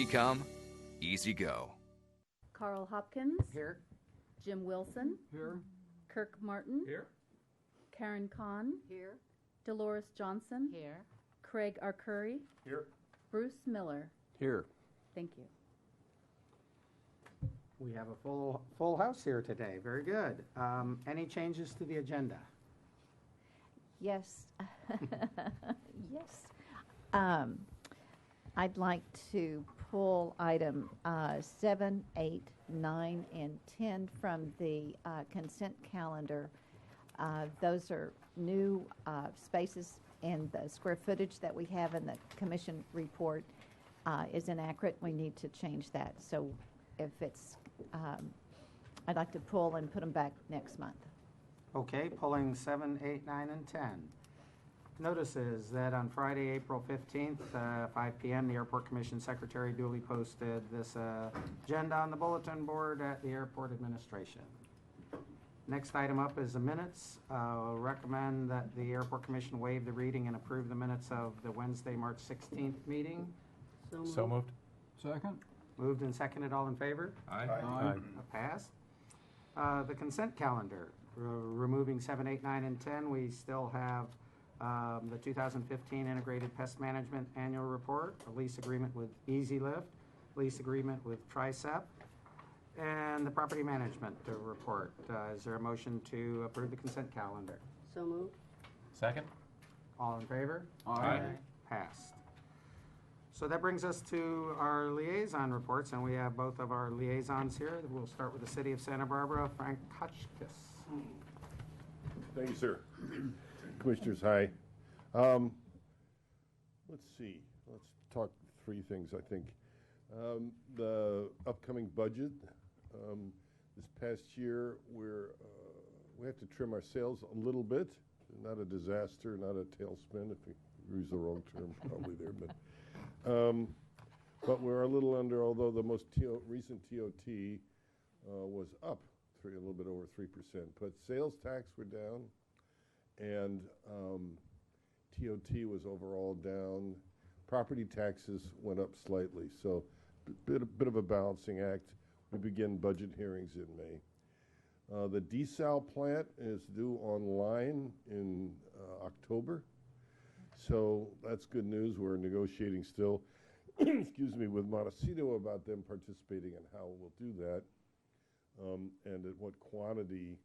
come, easy go. Carl Hopkins. Here. Jim Wilson. Here. Kirk Martin. Here. Karen Kahn. Here. Dolores Johnson. Here. Craig Arcuri. Here. Bruce Miller. Here. Thank you. We have a full house here today. Very good. Any changes to the agenda? Yes. Yes. I'd like to pull item 7, 8, 9, and 10 from the consent calendar. Those are new spaces, and the square footage that we have in the commission report is inaccurate. We need to change that. So if it's, I'd like to pull and put them back next month. Okay, pulling 7, 8, 9, and 10. Notices that on Friday, April 15th, 5 p.m., the Airport Commission Secretary duly posted this agenda on the bulletin board at the Airport Administration. Next item up is the minutes. Recommend that the Airport Commission waive the reading and approve the minutes of the Wednesday, March 16th meeting. So moved. Second. Moved and seconded. All in favor? Aye. Passed. The consent calendar, removing 7, 8, 9, and 10. We still have the 2015 Integrated Pest Management Annual Report, a lease agreement with Easy Lift, lease agreement with Tricep, and the Property Management Report. Is there a motion to approve the consent calendar? So moved. Second. All in favor? Aye. Passed. So that brings us to our liaison reports, and we have both of our liaisons here. We'll start with the City of Santa Barbara, Frank Hotchkiss. Thank you, sir. Commissioners, hi. Let's see. Let's talk three things, I think. The upcoming budget. This past year, we have to trim our sails a little bit. Not a disaster, not a tailspin, if we use the wrong term probably there. But we're a little under, although the most recent TOT was up a little bit over 3%. But sales tax were down, and TOT was overall down. Property taxes went up slightly, so bit of a balancing act. We begin budget hearings in May. The desal plant is due online in October, so that's good news. We're negotiating still, excuse me, with Montecito about them participating and how we'll do that, and at what quantity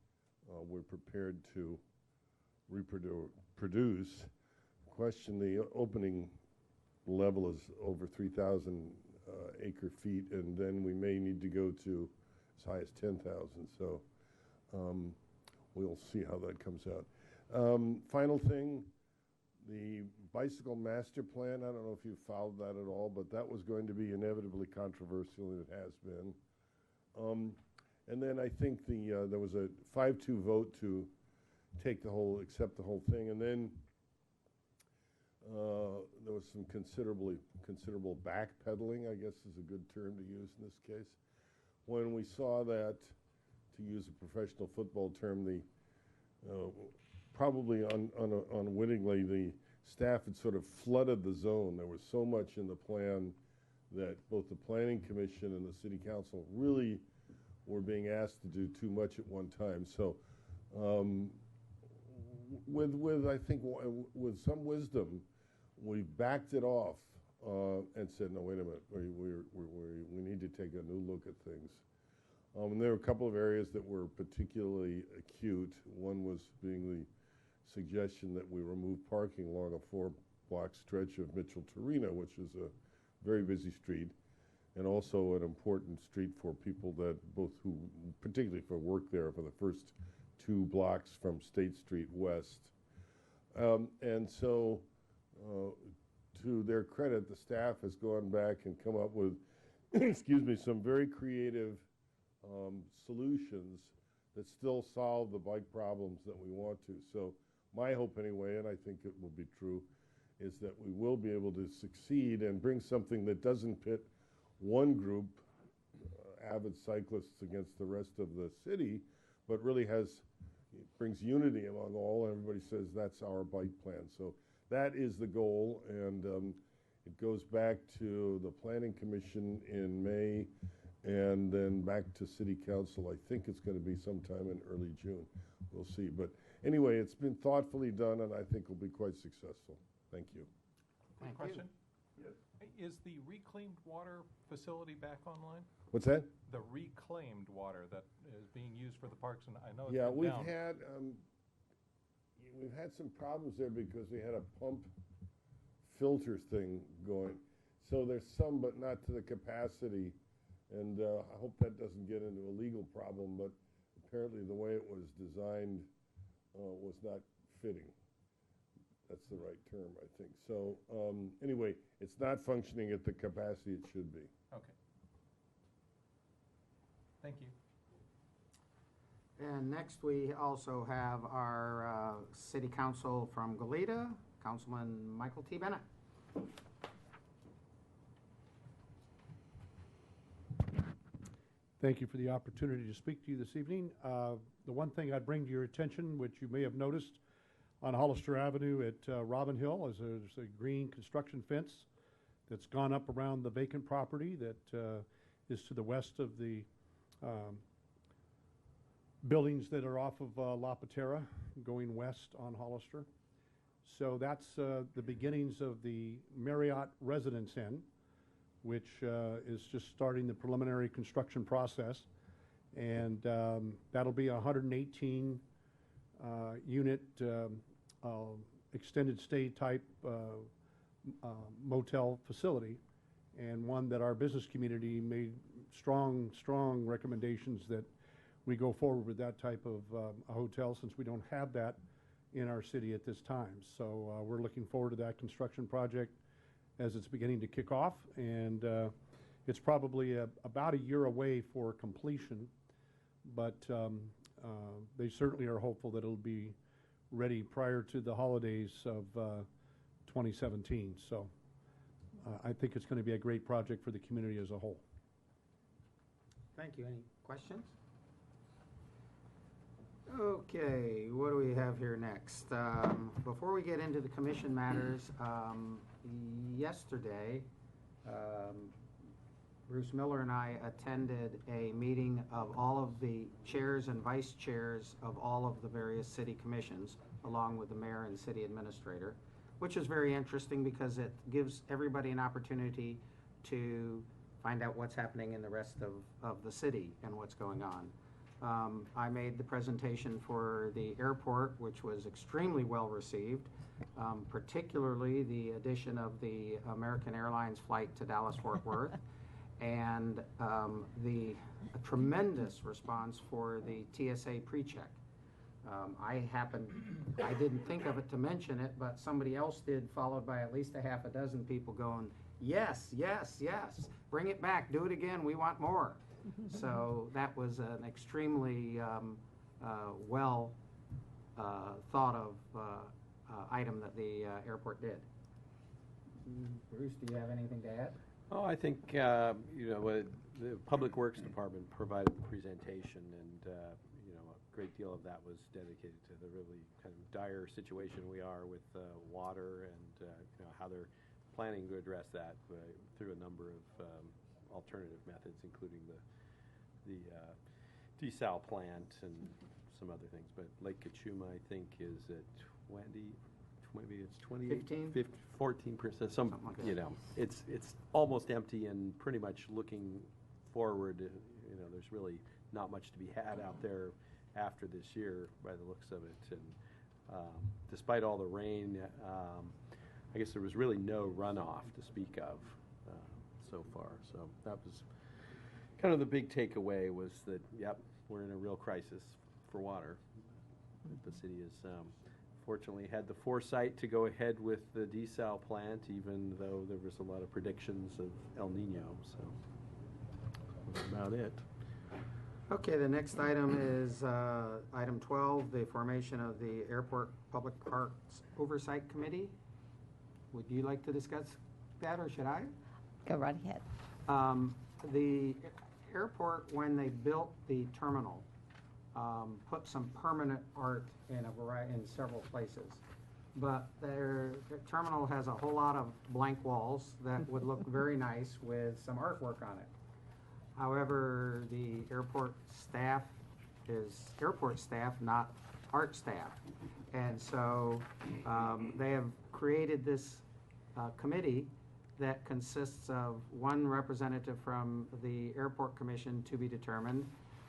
we're prepared to produce. Question: the opening level is over 3,000 acre feet, and then we may need to go to as high as 10,000. So we'll see how that comes out. Final thing, the bicycle master plan. I don't know if you followed that at all, but that was going to be inevitably controversial, and it has been. And then I think there was a 5-2 vote to accept the whole thing, and then there was some considerable backpedaling, I guess is a good term to use in this case. When we saw that, to use a professional football term, probably unwittingly, the staff had sort of flooded the zone. There was so much in the plan that both the Planning Commission and the City Council really were being asked to do too much at one time. So I think with some wisdom, we backed it off and said, no, wait a minute, we need to take a new look at things. And there were a couple of areas that were particularly acute. One was being the suggestion that we remove parking along a 4-block stretch of Mitchell-Torino, which is a very busy street, and also an important street for people that particularly for work there, for the first 2 blocks from State Street West. And so, to their credit, the staff has gone back and come up with, excuse me, some very creative solutions that still solve the bike problems that we want to. So my hope anyway, and I think it will be true, is that we will be able to succeed and bring something that doesn't pit one group, avid cyclists, against the rest of the city, but really brings unity among all. Everybody says that's our bike plan. So that is the goal, and It goes back to the Planning Commission in May, and then back to City Council. I think it's going to be sometime in early June. We'll see. But anyway, it's been thoughtfully done, and I think will be quite successful. Thank you. Thank you. Question? Yes. Is the reclaimed water facility back online? What's that? The reclaimed water that is being used for the parks, and I know it's Yeah, been down. we've had some problems there because we had a pump filter thing going. So there's some, but not to the capacity. And I hope that doesn't get into a legal problem, but apparently the way it was designed was not fitting. That's the right term, I think. So anyway, it's not functioning at the capacity it should be. Okay. Thank you. And next, we also have our city council from Goleta, Councilman Michael T. Bennett. Thank you for the opportunity to speak to you this evening. The one thing I'd bring to your attention, which you may have noticed on Hollister Avenue at Robin Hill, is there's a green construction fence that's gone up around the vacant property that is to the west of the buildings that are off of La Patera going west on Hollister. So that's the beginnings of the Marriott Residence Inn, which is just starting the preliminary construction process. And that'll be a 118 unit extended stay type motel facility, and one that our business community made strong recommendations that we go forward with that type of a hotel, since we don't have that in our city at this time. So we're looking forward to that construction project as it's beginning to kick off, and it's probably about a year away for completion, but they certainly are hopeful that it'll be ready prior to the holidays of 2017. So I think it's going to be a great project for the community as a whole. Thank you. Any questions? Okay, what do we have here next? Before we get into the commission matters, yesterday, Bruce Miller and I attended a meeting of all of the chairs and vice chairs of all of the various city commissions, along with the mayor and city administrator, which is very interesting because it gives everybody an opportunity to find out what's happening in the rest of the city and what's going on. I made the presentation for the airport, which was extremely well received, particularly the addition of the American Airlines flight to Dallas-Fort Worth, and the tremendous response for the TSA pre-check. I didn't think of it to mention it, but somebody else did, followed by at least a half a dozen people going, yes, yes, yes, bring it back, do it again, we want more. So that was an extremely well thought of item that the airport did. Bruce, do you have anything to add? Oh, I think, the Public Works Department provided the presentation, and, a great deal of that was dedicated to the really kind of dire situation we are with water and, how they're planning to address that through a number of alternative methods, including the desal plant and some other things. But Lake Kachuma, I think, is at 15? 14%. Something like that. It's almost empty and pretty much looking forward. There's really not much to be had out there after this year by the looks of it. And despite all the rain, I guess there was really no runoff to speak of so far. So that was kind of the big takeaway, was that, yep, we're in a real crisis for water. The city has fortunately had the foresight to go ahead with the desal plant, even though there was a lot of predictions of El Nino. So that's about it. Okay, the next item is item 12, the formation of the Airport Public Parks Oversight Committee. Would you like to discuss that, or should I? Go right ahead. The airport, when they built the terminal, put some permanent art in in several places. but their terminal has a whole lot of blank walls that would look very nice with some artwork on it. However, the airport staff is airport staff, not art staff. And so they have created this committee that consists of one representative from the Airport Commission to be determined,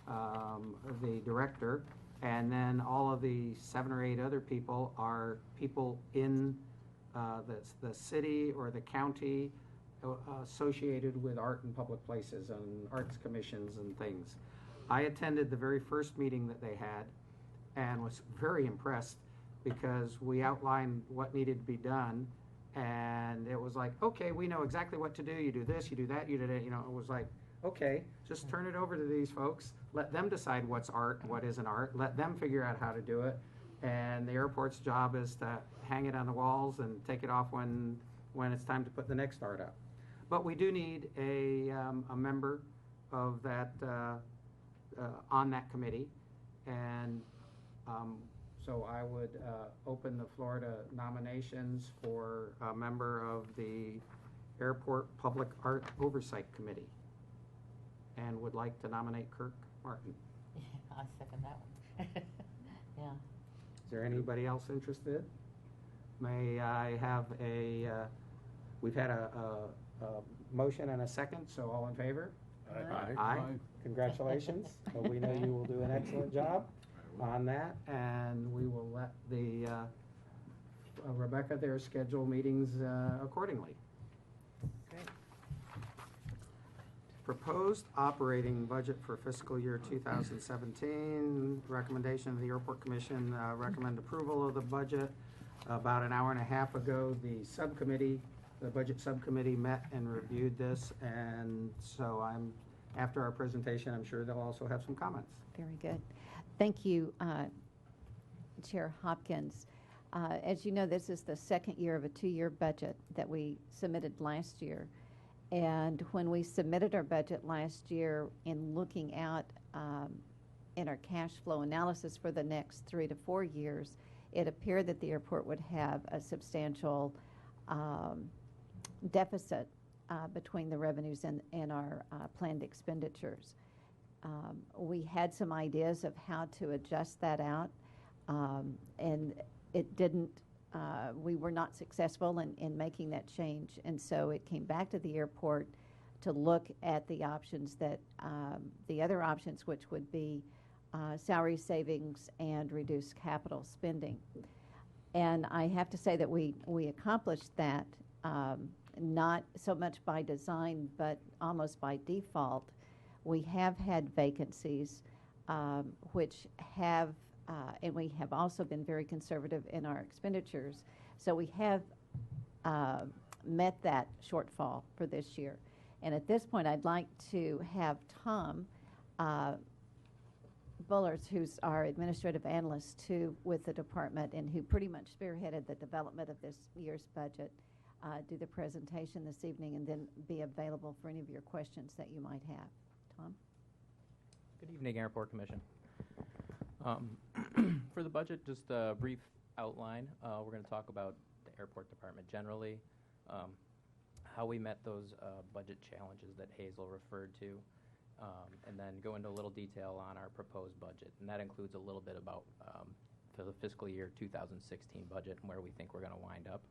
the director, and then all of the 7 or 8 other people are people in the city or the county associated with art and public places and arts commissions and things. I attended the very first meeting that they had and was very impressed because we outlined what needed to be done, and it was like, okay, we know exactly what to do. You do this, you do that, you do that. You know, it was like, okay, just turn it over to these folks. Let them decide what's art, what isn't art. Let them figure out how to do it. And the airport's job is to hang it on the walls and take it off when it's time to put the next art up. But we do need a member of that on that committee, and so I would open the floor to nominations for a member of the Airport Public Art Oversight Committee, and would like to nominate Kirk Martin. Yeah, I second that one. Yeah. Is there anybody else interested? May I have we've had a motion and a second, so all in favor? Aye. Aye. Congratulations. We know you will do an excellent job on that, and we will let the Rebecca there schedule meetings accordingly. Great. Proposed operating budget for fiscal year 2017. Recommendation of the Airport Commission, recommend approval of the budget. About an hour and a half ago, the budget subcommittee met and reviewed this, and so after our presentation, I'm sure they'll also have some comments. Very good. Thank you, Chair Hopkins. As you know, this is the second year of a 2-year budget that we submitted last year. And when we submitted our budget last year, in looking out in our cash flow analysis for the next 3 to 4 years, it appeared that the airport would have a substantial deficit between the revenues and our planned expenditures. We had some ideas of how to adjust that out, and it didn't, we were not successful in making that change. And so it came back to the airport to look at the options that, the other options, which would be salary savings and reduced capital spending. And I have to say that we accomplished that, not so much by design, but almost by default. We have had vacancies, which have, and we have also been very conservative in our expenditures. So we have met that shortfall for this year. And at this point, I'd like to have Tom Bullers, who's our administrative analyst with the department and who pretty much spearheaded the development of this year's budget, do the presentation this evening and then be available for any of your questions that you might have. Tom? Good evening, Airport Commission. For the budget, just a brief outline. We're going to talk about the airport department generally, how we met those budget challenges that Hazel referred to, and then go into a little detail on our proposed budget. And that includes a little bit about for the fiscal year 2016 budget and where we think we're going to wind up.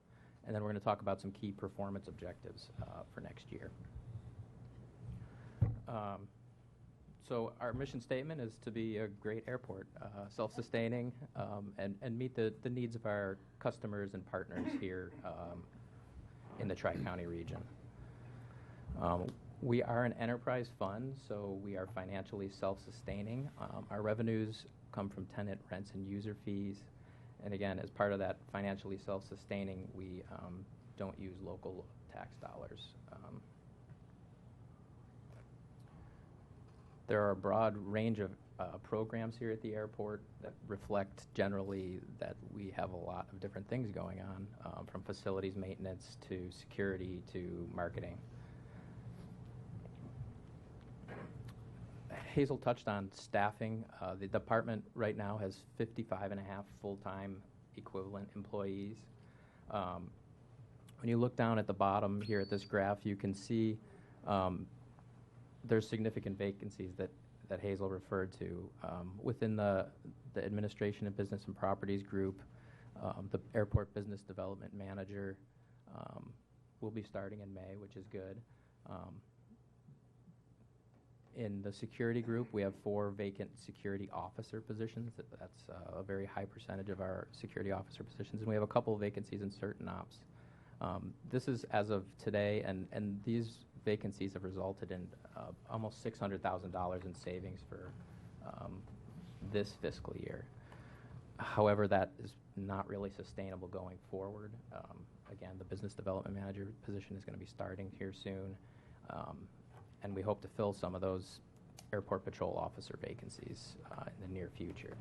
And then we're going to talk about some key performance objectives for next year. So our mission statement is to be a great airport, self-sustaining, and meet the needs of our customers and partners here in the Tri-County region. We are an enterprise fund, so we are financially self-sustaining. Our revenues come from tenant rents and user fees. And again, as part of that financially self-sustaining, we don't use local tax dollars. There are a broad range of programs here at the airport that reflect generally that we have a lot of different things going on, from facilities maintenance to security to marketing. Hazel touched on staffing. The department right now has 55 and a half full-time equivalent employees. When you look down at the bottom here at this graph, you can see there's significant vacancies that Hazel referred to. Within the Administration of Business and Properties group, the Airport Business Development Manager will be starting in May, which is good. In the security group, we have 4 vacant security officer positions. That's a very high percentage of our security officer positions, and we have a couple of vacancies in certain ops. This is as of today, and these vacancies have resulted in almost $600,000 in savings for this fiscal year. However, that is not really sustainable going forward. Again, the business development manager position is going to be starting here soon, and we hope to fill some of those airport patrol officer vacancies in the near future.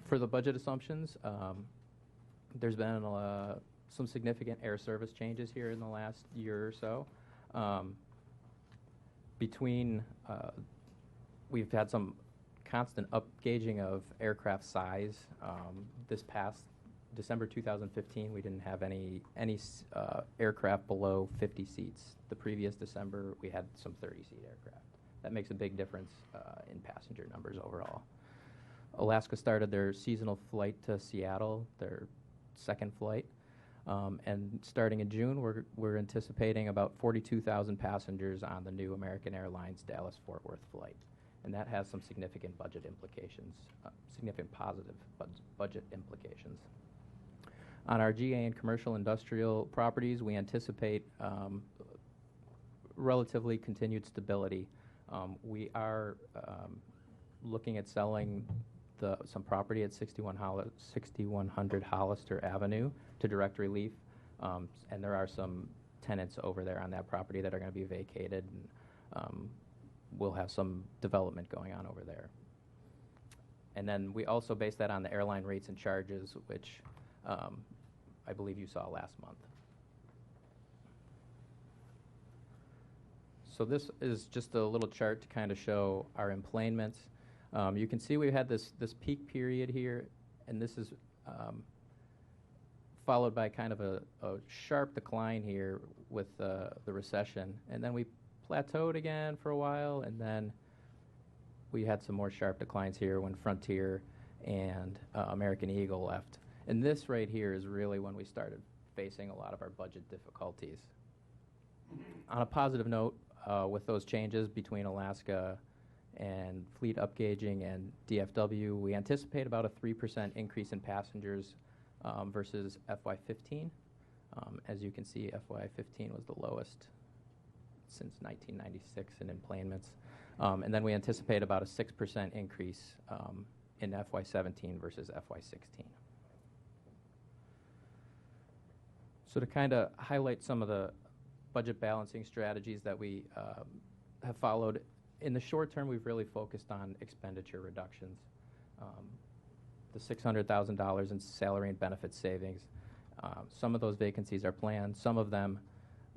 For the budget assumptions, there's been some significant air service changes here in the last year or so. We've had some constant upgauging of aircraft size. This past December 2015, we didn't have any aircraft below 50 seats. The previous December, we had some 30-seat aircraft. That makes a big difference in passenger numbers overall. Alaska started their seasonal flight to Seattle, their second flight. And starting in June, we're anticipating about 42,000 passengers on the new American Airlines Dallas-Fort Worth flight. And that has some significant budget implications, significant positive budget implications. On our GA and commercial industrial properties, we anticipate relatively continued stability. We are looking at selling some property at 6100 Hollister Avenue to Direct Relief, and there are some tenants over there on that property that are going to be vacated, and we'll have some development going on over there. And then we also base that on the airline rates and charges, which I believe you saw last month. So this is just a little chart to kind of show our emplanements. You can see we had this peak period here, and this is followed by kind of a sharp decline here with the recession. And then we plateaued again for a while, and then we had some more sharp declines here when Frontier and American Eagle left. And this right here is really when we started facing a lot of our budget difficulties. On a positive note, with those changes between Alaska and fleet upgauging and DFW, we anticipate about a 3% increase in passengers versus FY15. As you can see, FY15 was the lowest since 1996 in emplanements. And then we anticipate about a 6% increase in FY17 versus FY16. So to kind of highlight some of the budget balancing strategies that we have followed, in the short term, we've really focused on expenditure reductions. The $600,000 in salary and benefit savings. Some of those vacancies are planned. Some of them,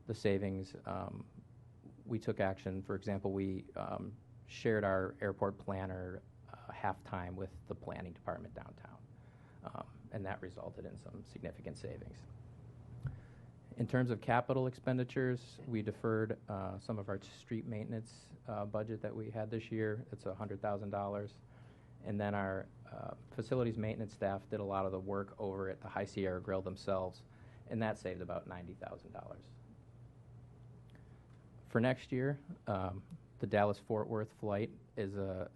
the savings, we took action. For example, we shared our airport planner half-time with the planning department downtown, and that resulted in some significant savings. In terms of capital expenditures, we deferred some of our street maintenance budget that we had this year. It's $100,000. And then our facilities maintenance staff did a lot of the work over at the High Sierra Grill themselves, and that saved about $90,000. For next year, the Dallas-Fort Worth flight is a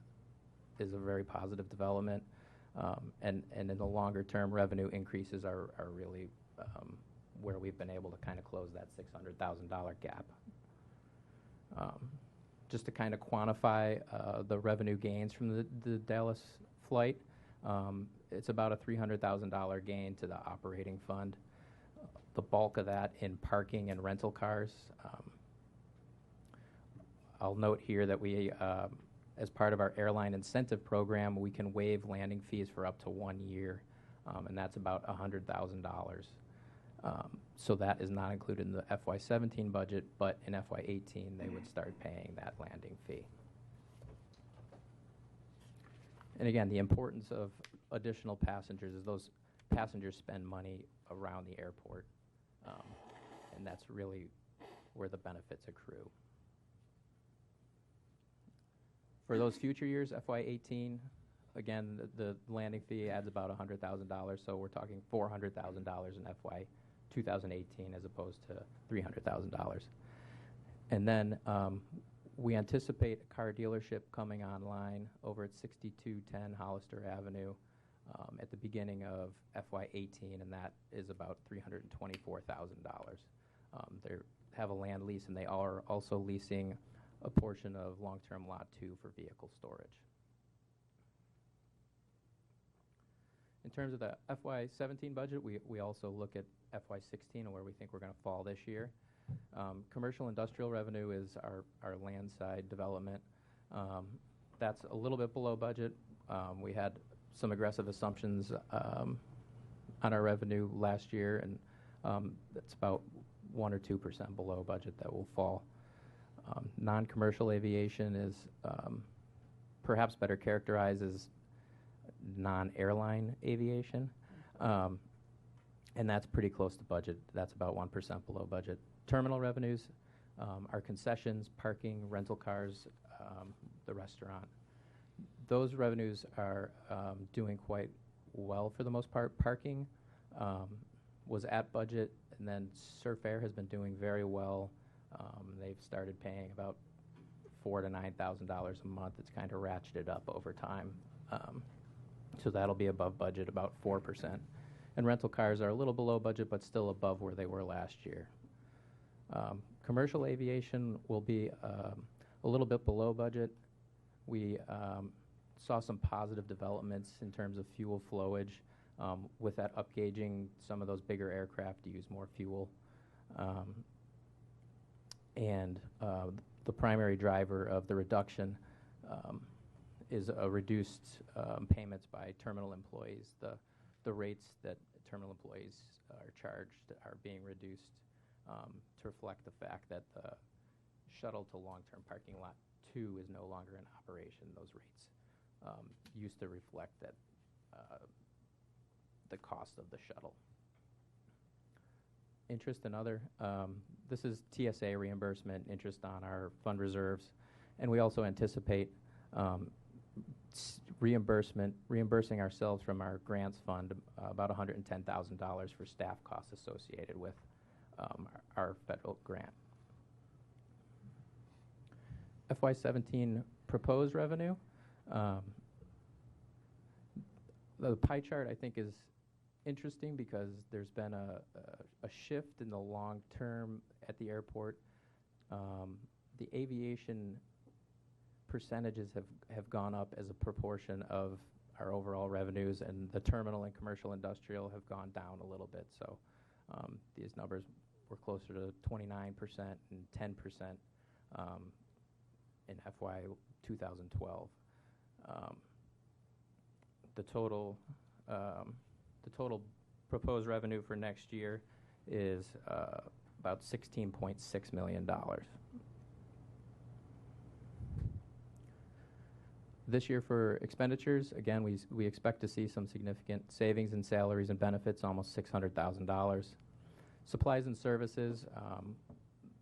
very positive development, and in the longer term, revenue increases are really where we've been able to kind of close that $600,000 gap. Just to kind of quantify the revenue gains from the Dallas flight, it's about a $300,000 gain to the operating fund. The bulk of that in parking and rental cars. I'll note here that we, as part of our airline incentive program, we can waive landing fees for up to 1 year, and that's about $100,000. So that is not included in the FY17 budget, but in FY18 they would start paying that landing fee. And again, the importance of additional passengers is those passengers spend money around the airport, and that's really where the benefits accrue. For those future years, FY18, again, the landing fee adds about $100,000, so we're talking $400,000 in FY 2018 as opposed to $300,000. And then we anticipate a car dealership coming online over at 6210 Hollister Avenue at the beginning of FY18, and that is about $324,000. They have a land lease, and they are also leasing a portion of long-term Lot 2 for vehicle storage. In terms of the FY17 budget, we also look at FY16 and where we think we're going to fall this year. Commercial industrial revenue is our land side development. That's a little bit below budget. We had some aggressive assumptions on our revenue last year, and that's about 1 or 2% below budget that will fall. Non-commercial aviation is perhaps better characterized as non-airline aviation, and that's pretty close to budget. That's about 1% below budget. Terminal revenues are concessions, parking, rental cars, the restaurant. Those revenues are doing quite well for the most part. Parking was at budget, and then Surf Air has been doing very well. They've started paying about $4,000 to $9,000 a month. It's kind of ratcheted up over time. So that'll be above budget, about 4%. And rental cars are a little below budget, but still above where they were last year. Commercial aviation will be a little bit below budget. We saw some positive developments in terms of fuel flowage with that upgauging some of those bigger aircraft to use more fuel. And the primary driver of the reduction is a reduced payments by terminal employees. The rates that terminal employees are charged are being reduced to reflect the fact that the shuttle to long-term parking lot 2 is no longer in operation. Those rates used to reflect that the cost of the shuttle. Interest and other. This is TSA reimbursement, interest on our fund reserves, and we also anticipate reimbursing ourselves from our grants fund about $110,000 for staff costs associated with our federal grant. FY17 proposed revenue. The pie chart, I think, is interesting because there's been a shift in the long term at the airport. The aviation percentages have gone up as a proportion of our overall revenues, and the terminal and commercial industrial have gone down a little bit. So these numbers were closer to 29% and 10% in FY 2012. The total proposed revenue for next year is about $16.6 million. This year for expenditures, again, we expect to see some significant savings in salaries and benefits, almost $600,000. Supplies and services,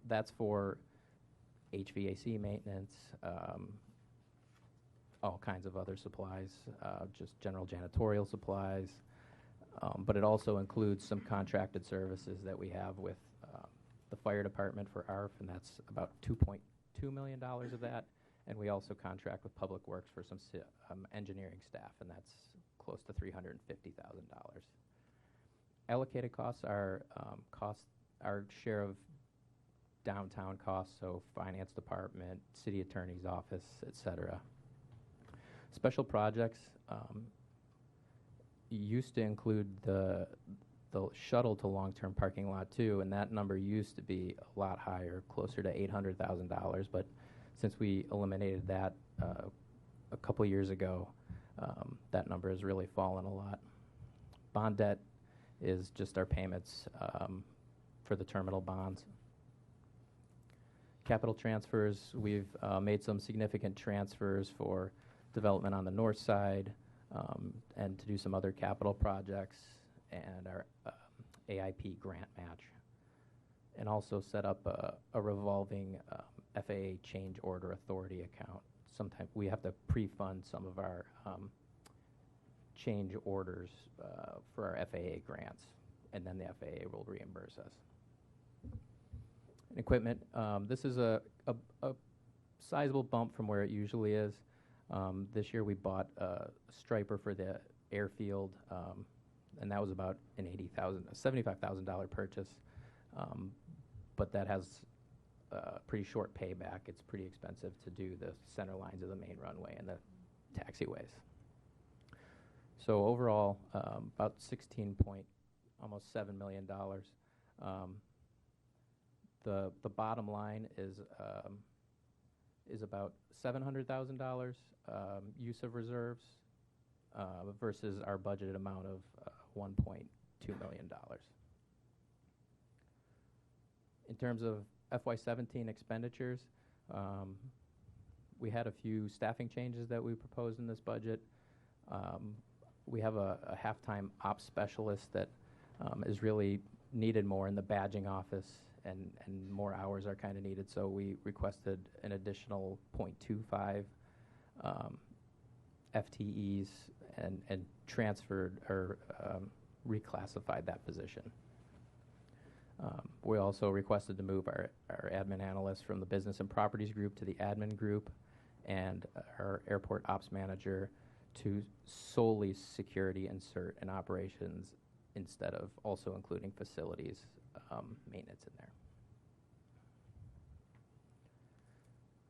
that's for HVAC maintenance, all kinds of other supplies, just general janitorial supplies. But it also includes some contracted services that we have with the fire department for ARF, and that's about $2.2 million of that. And we also contract with Public Works for some engineering staff, and that's close to $350,000. Allocated costs are our share of downtown costs, so finance department, city attorney's office, et cetera. Special projects used to include the shuttle to long-term parking lot 2, and that number used to be a lot higher, closer to $800,000. But since we eliminated that a couple years ago, that number has really fallen a lot. Bond debt is just our payments for the terminal bonds. Capital transfers, we've made some significant transfers for development on the north side, and to do some other capital projects, and our AIP grant match. And also set up a revolving FAA change order authority account. Sometimes we have to pre-fund some of our change orders for our FAA grants, and then the FAA will reimburse us. Equipment, this is a sizable bump from where it usually is. This year we bought a striper for the airfield, and that was about an $75,000 purchase. But that has a pretty short payback. It's pretty expensive to do the center lines of the main runway and the taxiways. So overall, about almost $7 million. The bottom line is about $700,000 use of reserves versus our budgeted amount of $1.2 million. In terms of FY17 expenditures, we had a few staffing changes that we proposed in this budget. We have a half-time ops specialist that is really needed more in the badging office, and more hours are kind of needed, so we requested an additional 0.25 FTEs and transferred or reclassified that position. We also requested to move our admin analyst from the business and properties group to the admin group, and our airport ops manager to solely security and cert and operations instead of also including facilities maintenance in there.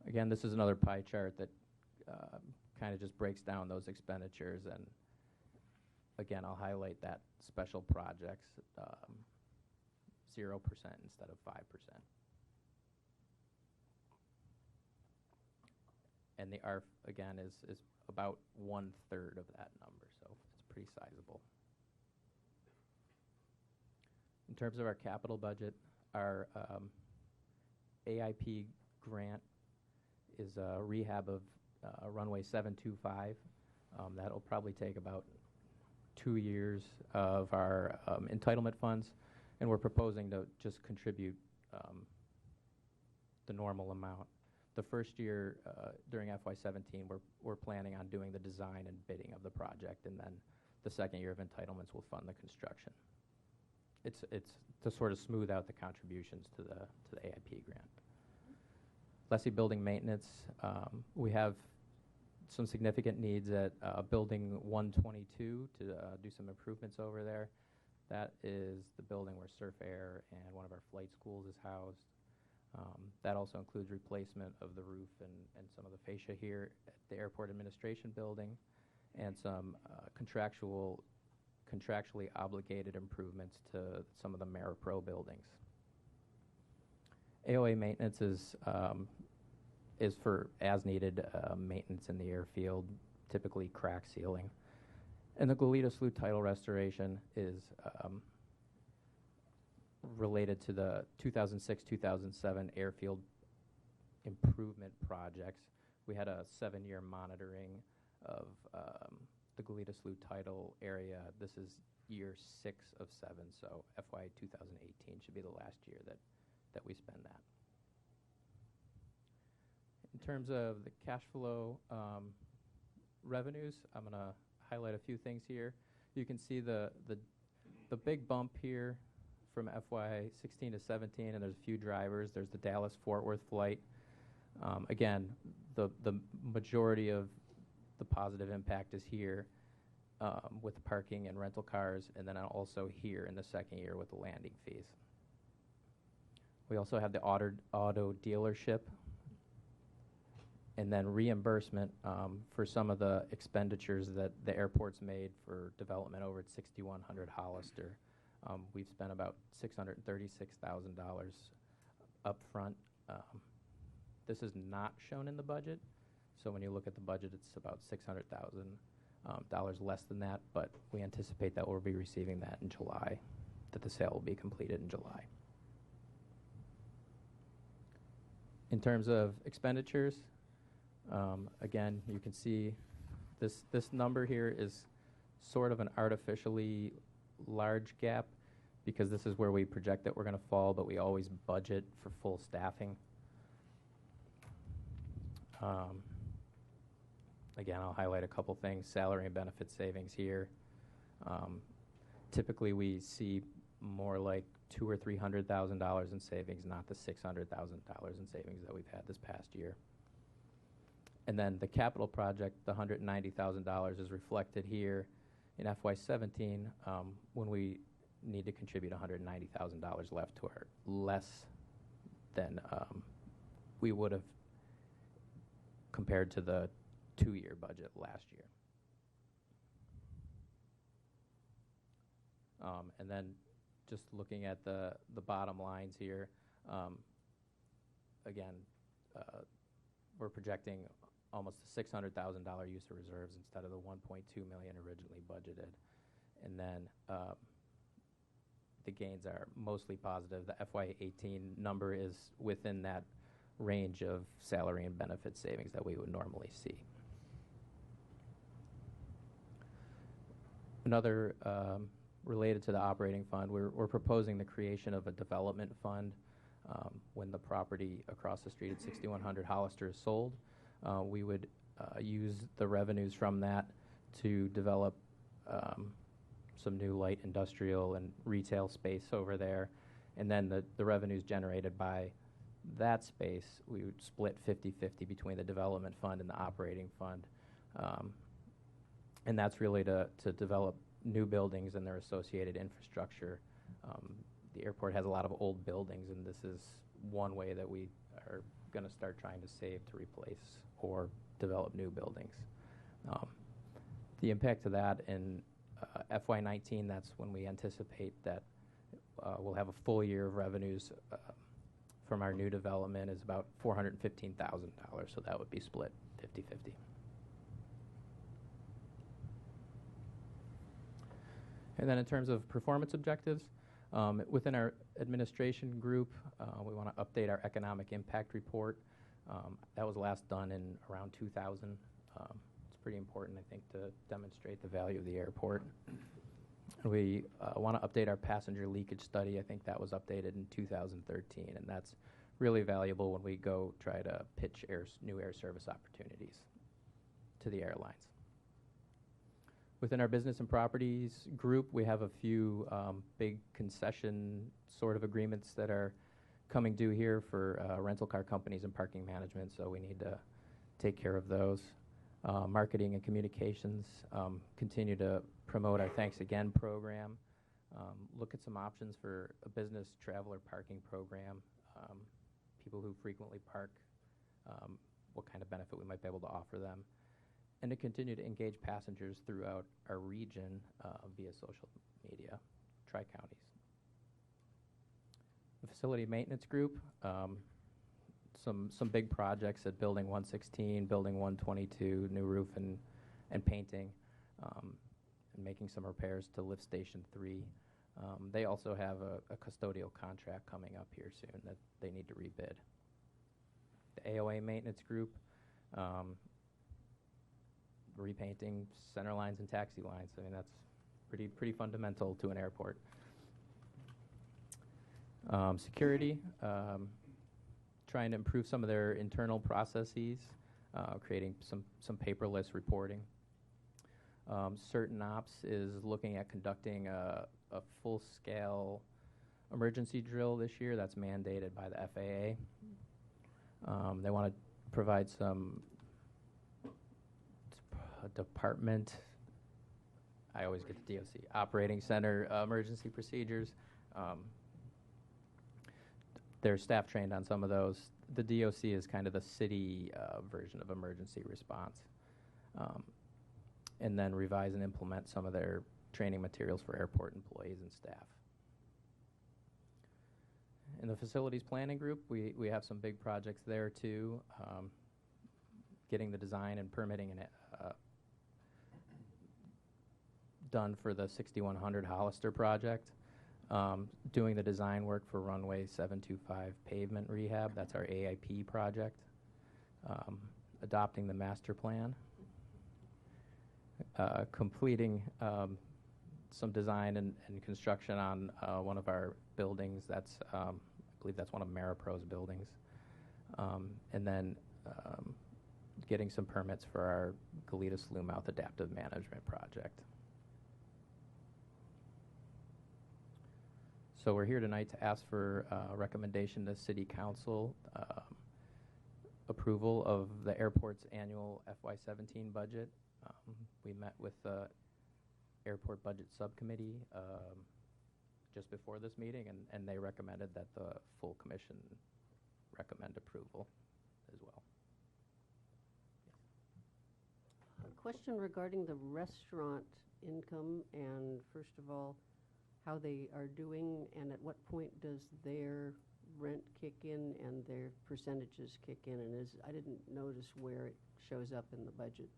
Again, this is another pie chart that kind of just breaks down those expenditures, and again, I'll highlight that special projects, 0% instead of 5%. And the ARF, again, is about 1/3 of that number, so it's pretty sizable. In terms of our capital budget, our AIP grant is a rehab of runway 725. That'll probably take about 2 years of our entitlement funds, and we're proposing to just contribute the normal amount. The first year during FY17, we're planning on doing the design and bidding of the project, and then the second year of entitlements will fund the construction. It's to sort of smooth out the contributions to the AIP grant. Lessee building maintenance, we have some significant needs at building 122 to do some improvements over there. That is the building where Surf Air and one of our flight schools is housed. That also includes replacement of the roof and some of the fascia here at the airport administration building, and some contractually obligated improvements to some of the MeriPro buildings. AOA maintenance is for as-needed maintenance in the airfield, typically crack sealing. And the Goleta Slough title restoration is related to the 2006-2007 airfield improvement projects. We had a 7-year monitoring of the Goleta Slough title area. This is year 6 of 7, so FY 2018 should be the last year that we spend that. In terms of the cash flow revenues, I'm going to highlight a few things here. You can see the big bump here from FY 16 to 17, and there's a few drivers. There's the Dallas-Fort Worth flight. Again, the majority of the positive impact is here with the parking and rental cars, and then also here in the second year with the landing fees. We also have the auto dealership, and then reimbursement for some of the expenditures that the airport's made for development over at 6100 Hollister. We've spent about $636,000 up front. This is not shown in the budget, so when you look at the budget, it's about $600,000 less than that, but we anticipate that we'll be receiving that in July, that the sale will be completed in July. In terms of expenditures, again, you can see This number here is sort of an artificially large gap because this is where we project that we're going to fall, but we always budget for full staffing. Again, I'll highlight a couple things. Salary and benefit savings here. Typically, we see more like $200,000 or $300,000 in savings, not the $600,000 in savings that we've had this past year. And then the capital project, the $190,000 is reflected here in FY17 when we need to contribute $190,000 left to our less than we would have compared to the 2-year budget last year. And then just looking at the bottom lines here, again, we're projecting almost a $600,000 use of reserves instead of the $1.2 million originally budgeted. And then the gains are mostly positive. The FY18 number is within that range of salary and benefit savings that we would normally see. Another related to the operating fund, we're proposing the creation of a development fund when the property across the street at 6100 Hollister is sold. We would use the revenues from that to develop some new light industrial and retail space over there. And then the revenues generated by that space, we would split 50-50 between the development fund and the operating fund. And that's really to develop new buildings and their associated infrastructure. The airport has a lot of old buildings, and this is one way that we are going to start trying to save to replace or develop new buildings. The impact of that in FY19, that's when we anticipate that we'll have a full year of revenues from our new development is about $415,000, so that would be split 50-50. And then in terms of performance objectives, within our administration group, we want to update our economic impact report. That was last done in around 2000. It's pretty important, I think, to demonstrate the value of the airport. We want to update our passenger leakage study. I think that was updated in 2013, and that's really valuable when we go try to pitch new air service opportunities to the airlines. Within our business and properties group, we have a few big concession sort of agreements that are coming due here for rental car companies and parking management, so we need to take care of those. Marketing and communications, continue to promote our Thanks Again program, look at some options for a business traveler parking program, people who frequently park, what kind of benefit we might be able to offer them, and to continue to engage passengers throughout our region via social media, tri-counties. The facility maintenance group, some big projects at Building 116, Building 122, new roof and painting, and making some repairs to Lift Station 3. They also have a custodial contract coming up here soon that they need to rebid. The AOA maintenance group, repainting center lines and taxi lines. I mean, that's pretty fundamental to an airport. Security, trying to improve some of their internal processes, creating some paperless reporting. Certain Ops is looking at conducting a full-scale emergency drill this year that's mandated by the FAA. They want to provide some department, I always get the DOC, operating center emergency procedures. Their staff trained on some of those. The DOC is kind of the city version of emergency response. And then revise and implement some of their training materials for airport employees and staff. In the facilities planning group, we have some big projects there too. Getting the design and permitting and done for the 6100 Hollister project. Doing the design work for runway 725 pavement rehab. That's our AIP project. Adopting the master plan. completing some design and construction on one of our buildings. That's, I believe that's one of Maripro's buildings. And then getting some permits for our Goleta Slough Mouth Adaptive Management Project. So we're here tonight to ask for a recommendation to City Council approval of the airport's annual FY17 budget. We met with the Airport Budget Subcommittee just before this meeting, and they recommended that the full commission recommend approval as well. A question regarding the restaurant income, and first of all, how they are doing, and at what point does their rent kick in and their percentages kick in? And I didn't notice where it shows up in the budget.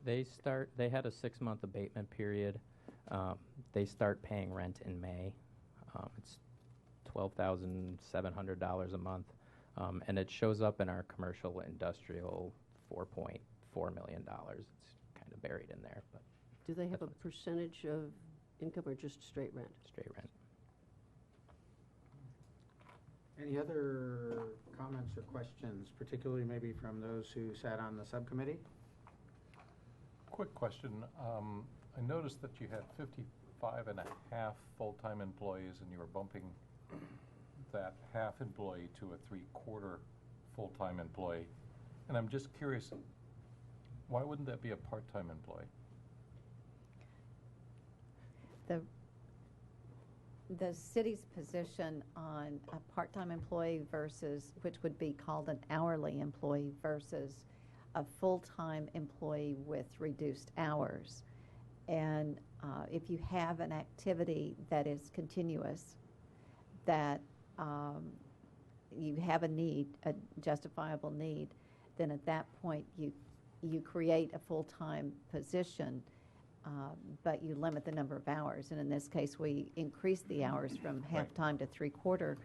They had a 6-month abatement period. They start paying rent in May. It's $12,700 a month. And it shows up in our commercial industrial $4.4 million. It's kind of buried in there. But do they have a percentage of income or just straight rent? Straight rent. Any other comments or questions, particularly maybe from those who sat on the subcommittee? Quick question. I noticed that you had 55 and a half full-time employees, and you were bumping that half employee to a 3/4 full-time employee. And I'm just curious, why wouldn't that be a part-time employee? The city's position on a part-time employee versus, which would be called an hourly employee versus a full-time employee with reduced hours. And if you have an activity that is continuous, that you have a need, a justifiable need, then at that point you create a full-time position, but you limit the number of hours. And in this case, we increase the hours from half-time to 3/4.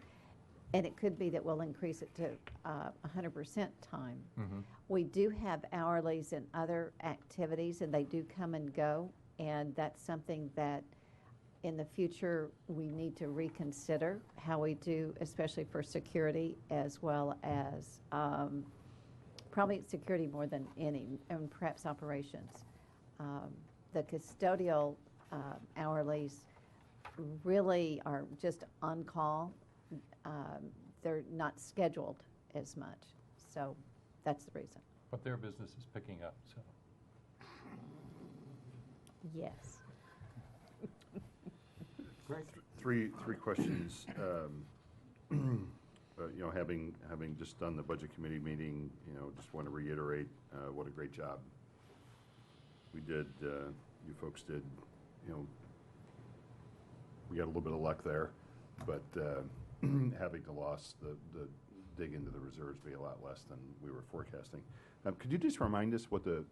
And it could be that we'll increase it to 100% time. Mm-hmm. We do have hourlies in other activities, and they do come and go. And that's something that in the future we need to reconsider how we do, especially for security, as well as probably security more than any, and perhaps operations. The custodial hourlies really are just on call. They're not scheduled as much. So that's the reason. But their business is picking up, so. Yes. Great. Three questions. You know, having just done the budget committee meeting, you know, just want to reiterate what a great job we did. You folks did. You know, we got a little bit of luck there, but having to the dig into the reserves be a lot less than we were forecasting. Could you just remind us what the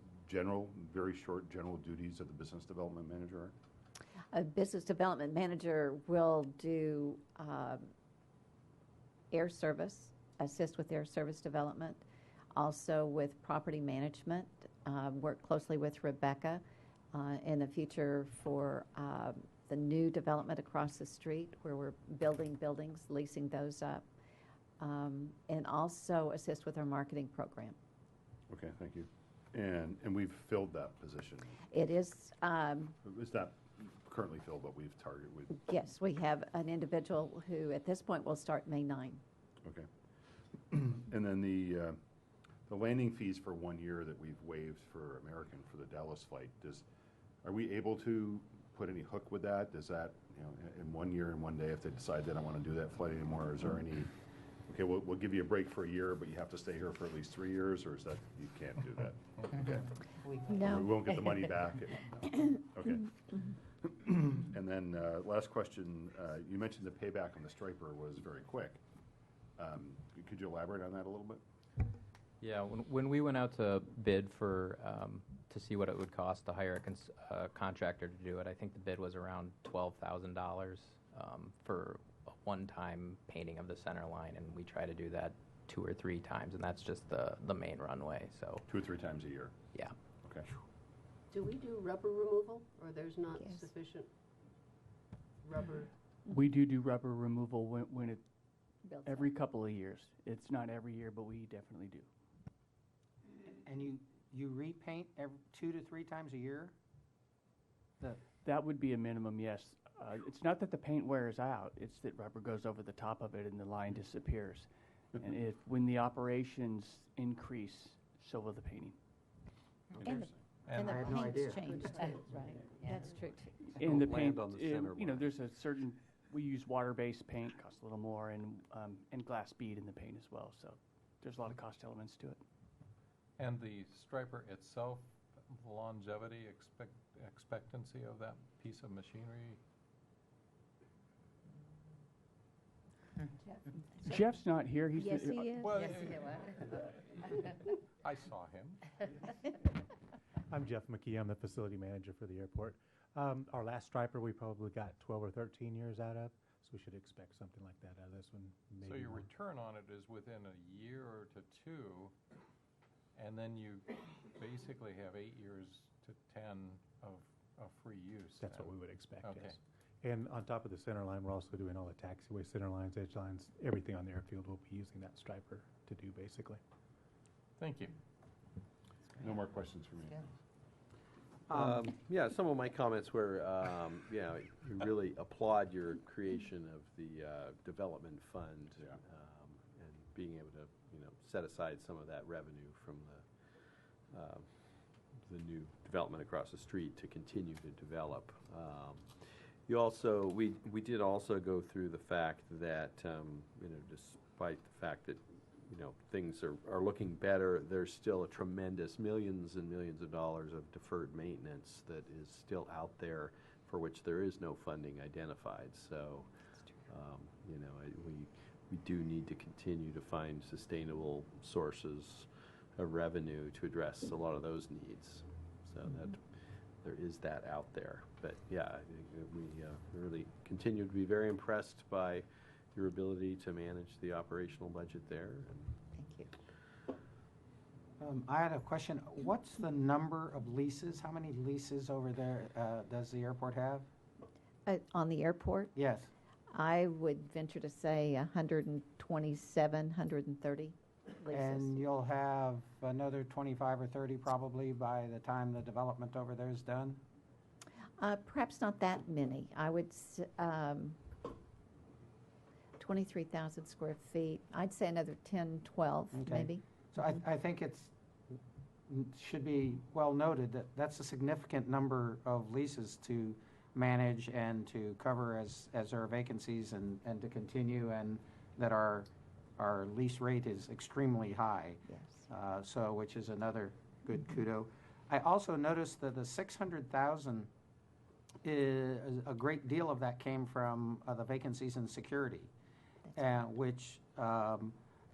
very short general duties of the business development manager are? A business development manager will do air service, assist with air service development, also with property management, work closely with Rebecca in the future for the new development across the street where we're building buildings, leasing those up, and also assist with our marketing program. Okay, thank you. And we've filled that position. It is. It's not currently filled, but we've targeted. Yes, we have an individual who at this point will start May 9. Okay. And then the landing fees for 1 year that we've waived for American for the Dallas flight, are we able to put any hook with that? Does that, you know, in 1 year and 1 day, if they decide they don't want to do that flight anymore, is there any, okay, we'll give you a break for a year, but you have to stay here for at least 3 years, or is that, you can't do that? Okay. No. We won't get the money back? Okay. And then last question, you mentioned the payback on the Striper was very quick. Could you elaborate on that a little bit? Yeah, when we went out to bid for, to see what it would cost to hire a contractor to do it, I think the bid was around $12,000 for a one-time painting of the center line, and we try to do that 2 or 3 times, and that's just the main runway, so. 2 or 3 times a year? Yeah. Okay. Do we do rubber removal, or there's not Yes. sufficient rubber? We do rubber removal when it, Builds every couple of years. It's not every year, but we definitely do. And you repaint 2 to 3 times a year? That would be a minimum, yes. It's not that the paint wears out, it's that rubber goes over the top of it and the line disappears. And when the operations increase, so will the painting. And the, and I the had no idea. paint's changed too, right? Yeah. That's true too. And the Don't paint, land on the center you know, line. there's a certain, we use water-based paint, costs a little more, and glass bead in the paint as well, so there's a lot of cost elements to it. And the striper itself, longevity, expectancy of that piece of machinery? Jeff's not here, he's. Yes, he is. Well, Yes, you know I saw him. I'm Jeff McKee. I'm the facility manager for the airport. Our last striper, we probably got 12 or 13 years out of, so we should expect something like that out of this one. So maybe your more. return on it is within a year or to 2, and then you basically have 8 years to 10 of free use. That's then. what we would expect, Okay. yes. And on top of the center line, we're also doing all the taxiway center lines, edge lines, everything on the airfield. We'll be using that striper to do, basically. Thank you. No more questions for me. Yeah, some of my comments were, yeah, we really applaud your creation of the development fund and being able to, you know, set aside some of that revenue from the new development across the street to continue to develop. You also, we did also go through the fact that, you know, despite the fact that, you know, things are looking better, there's still a tremendous millions and millions of dollars of deferred maintenance that is still out there for which there is no funding identified. So, you know, we do need to continue to find sustainable sources of revenue to address a lot of those needs. So that there is that out there. But yeah, we really continue to be very impressed by your ability to manage the operational budget there. Thank you. I had a question. What's the number of leases? How many leases over there does the airport have? On the airport, Yes. I would venture to say 127, 130 leases. And you'll have another 25 or 30 probably by the time the development over there is done? Perhaps not that many. I would, 23,000 square feet. I'd say another 10, 12, Okay. maybe. So I think should be well noted that that's a significant number of leases to manage and to cover as there are vacancies and to continue, and that our lease rate is extremely high. Yes. So, which is another good kudo. I also noticed that the 600,000 is a great deal of that came from the vacancies in security, which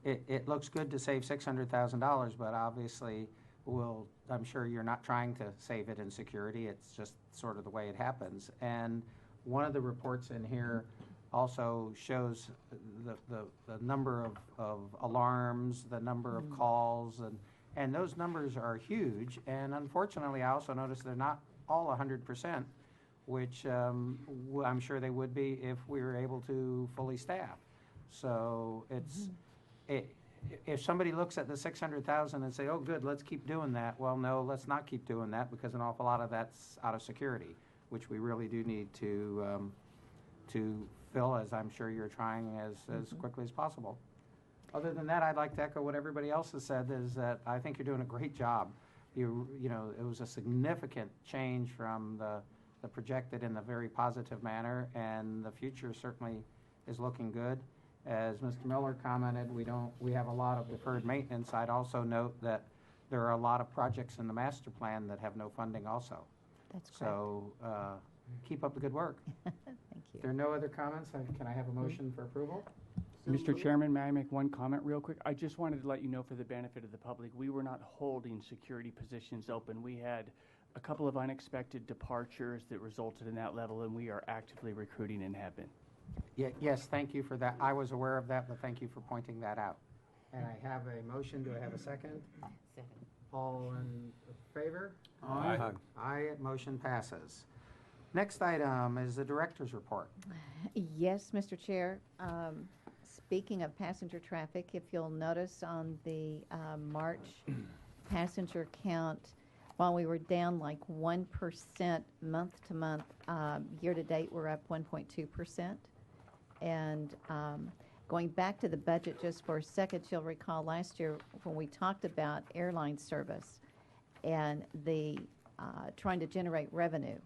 it looks good to save $600,000, but obviously I'm sure you're not trying to save it in security. It's just sort of the way it happens. And one of the reports in here also shows the number of alarms, the number of calls, and those numbers are huge. And unfortunately, I also noticed they're not all 100%, which I'm sure they would be if we were able to fully staff. So if somebody looks at the 600,000 and say, oh, good, let's keep doing that. Well, no, let's not keep doing that, because an awful lot of that's out of security, which we really do need to fill, as I'm sure you're trying as quickly as possible. Other than that, I'd like to echo what everybody else has said, is that I think you're doing a great job. You know, it was a significant change from the projected in a very positive manner, and the future certainly is looking good. As Mr. Miller commented, we have a lot of deferred maintenance. I'd also note that there are a lot of projects in the master plan that have no funding also. That's correct. So keep up the good work. Thank you. If there are no other comments, can I have a motion for approval? Mr. Chairman, may I make one comment real quick? I just wanted to let you know, for the benefit of the public, we were not holding security positions open. We had a couple of unexpected departures that resulted in that level, and we are actively recruiting and have been. Yes, thank you for that. I was aware of that, but thank you for pointing that out. And I have a motion. Do I have a second? Second. All in favor? Aye. Aye, motion passes. Next item is the director's report. Yes, Mr. Chair. Speaking of passenger traffic, if you'll notice on the March passenger count, while we were down like 1% month to month, year to date we're up 1.2%. And going back to the budget just for a second, you'll recall last year when we talked about airline service and the trying to generate revenue,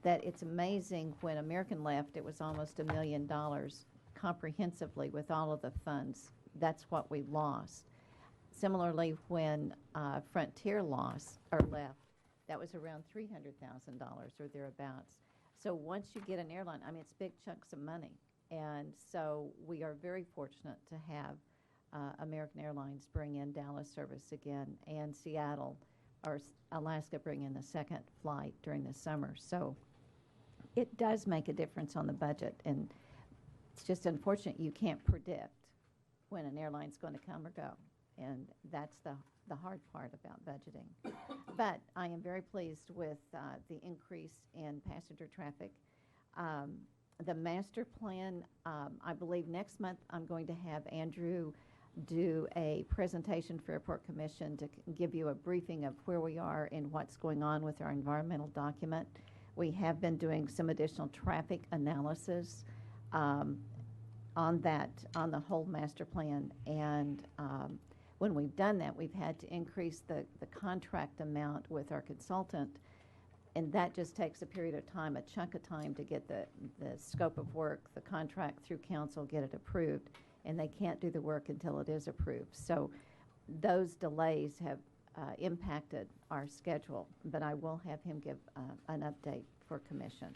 that it's amazing when American left, it was almost $1 million comprehensively with all of the funds. That's what we lost. Similarly, when Frontier left, that was around $300,000 or thereabouts. So once you get an airline, I mean, it's big chunks of money. And so we are very fortunate to have American Airlines bring in Dallas service again, and Seattle or Alaska bring in the second flight during the summer. So it does make a difference on the budget, and it's just unfortunate you can't predict when an airline's going to come or go, and that's the hard part about budgeting. But I am very pleased with the increase in passenger traffic. The master plan, I believe next month I'm going to have Andrew do a presentation for Airport Commission to give you a briefing of where we are and what's going on with our environmental document. We have been doing some additional traffic analysis on the whole master plan, and when we've done that, we've had to increase the contract amount with our consultant, and that just takes a period of time, a chunk of time to get the scope of work, the contract through council, get it approved, and they can't do the work until it is approved. So those delays have impacted our schedule, but I will have him give an update for commission,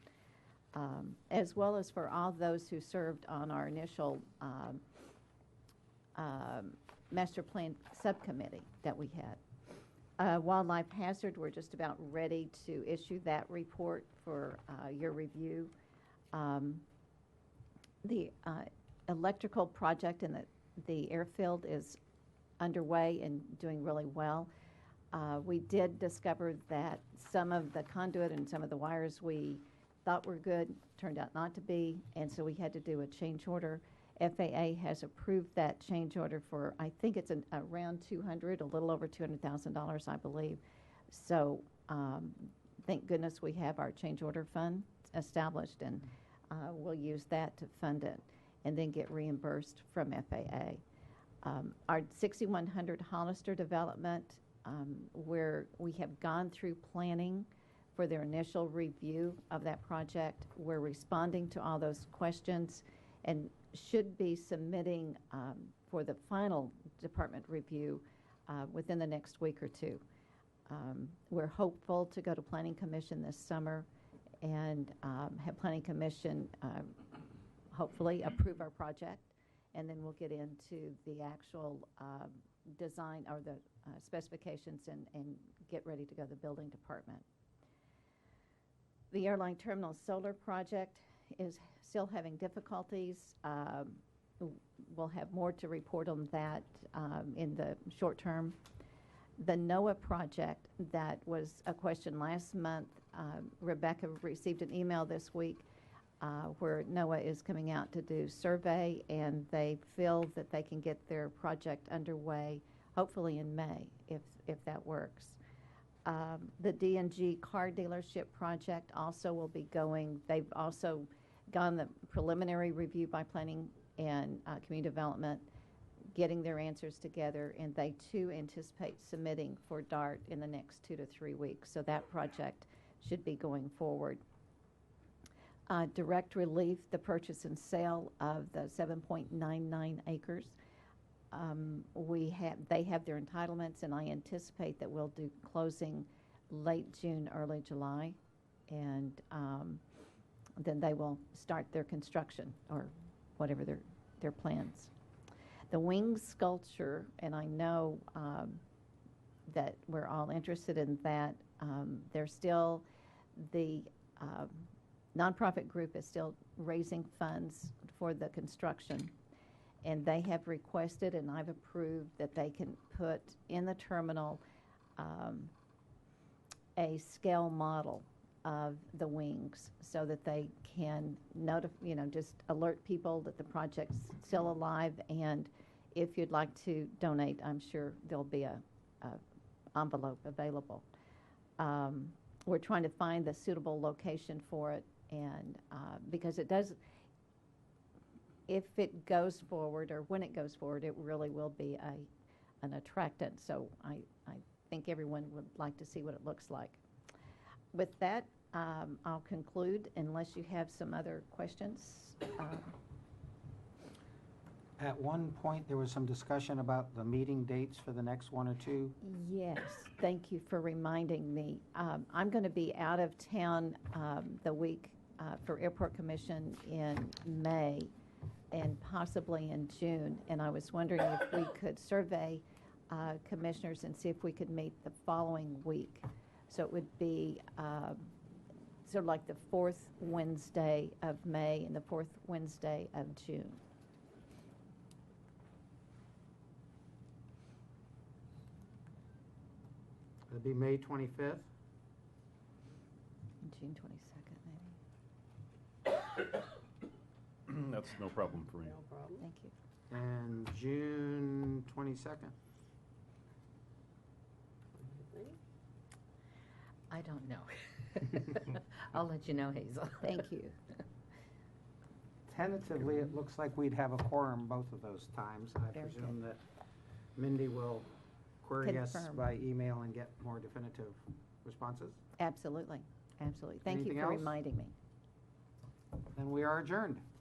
as well as for all those who served on our initial master plan subcommittee that we had. Wildlife hazard, we're just about ready to issue that report for your review. The electrical project in the airfield is underway and doing really well. We did discover that some of the conduit and some of the wires we thought were good turned out not to be, and so we had to do a change order. FAA has approved that change order for, I think it's around a little over $200,000, I believe. So thank goodness we have our change order fund established, and we'll use that to fund it and then get reimbursed from FAA. Our 6100 Hollister development, where we have gone through planning for their initial review of that project. We're responding to all those questions and should be submitting for the final department review within the next week or two. We're hopeful to go to Planning Commission this summer and have Planning Commission hopefully approve our project, and then we'll get into the actual design or the specifications and get ready to go to the building department. The airline terminal solar project is still having difficulties. We'll have more to report on that in the short term. The NOAA project, that was a question last month. Rebecca received an email this week where NOAA is coming out to do survey, and they feel that they can get their project underway hopefully in May if that works. The D&G car dealership project also will be going. They've also gone the preliminary review by planning and community development, getting their answers together, and they too anticipate submitting for DART in the next 2 to 3 weeks. So that project should be going forward. Direct relief, the purchase and sale of the 7.99 acres. They have their entitlements, and I anticipate that we'll do closing late June, early July, and then they will start their construction or whatever their plans. The wing sculpture, and I know that we're all interested in that. There's still the nonprofit group is still raising funds for the construction, and they have requested, and I've approved, that they can put in the terminal a scale model of the wings so that they can just alert people that the project's still alive. And if you'd like to donate, I'm sure there'll be a envelope available. We're trying to find the suitable location for it, and because it does, if it goes forward or when it goes forward, it really will be an attractant. So I think everyone would like to see what it looks like. With that, I'll conclude unless you have some other questions. At one point, there was some discussion about the meeting dates for the next one or two. Yes, thank you for reminding me. I'm going to be out of town the week for Airport Commission in May and possibly in June, and I was wondering if we could survey commissioners and see if we could meet the following week. So it would be sort of like the fourth Wednesday of May and the fourth Wednesday of June. It'd be May 25th. June 22nd, maybe. That's no problem for me. No problem. Thank you. And June 22nd. I don't know. I'll let you know, Hazel. Thank you. Tentatively, it looks like we'd have a quorum both of those times. I Very presume good. that Mindy will query us Confirm. by email and get more definitive responses. Absolutely, absolutely. Thank you Anything for else? reminding me. Then we are adjourned.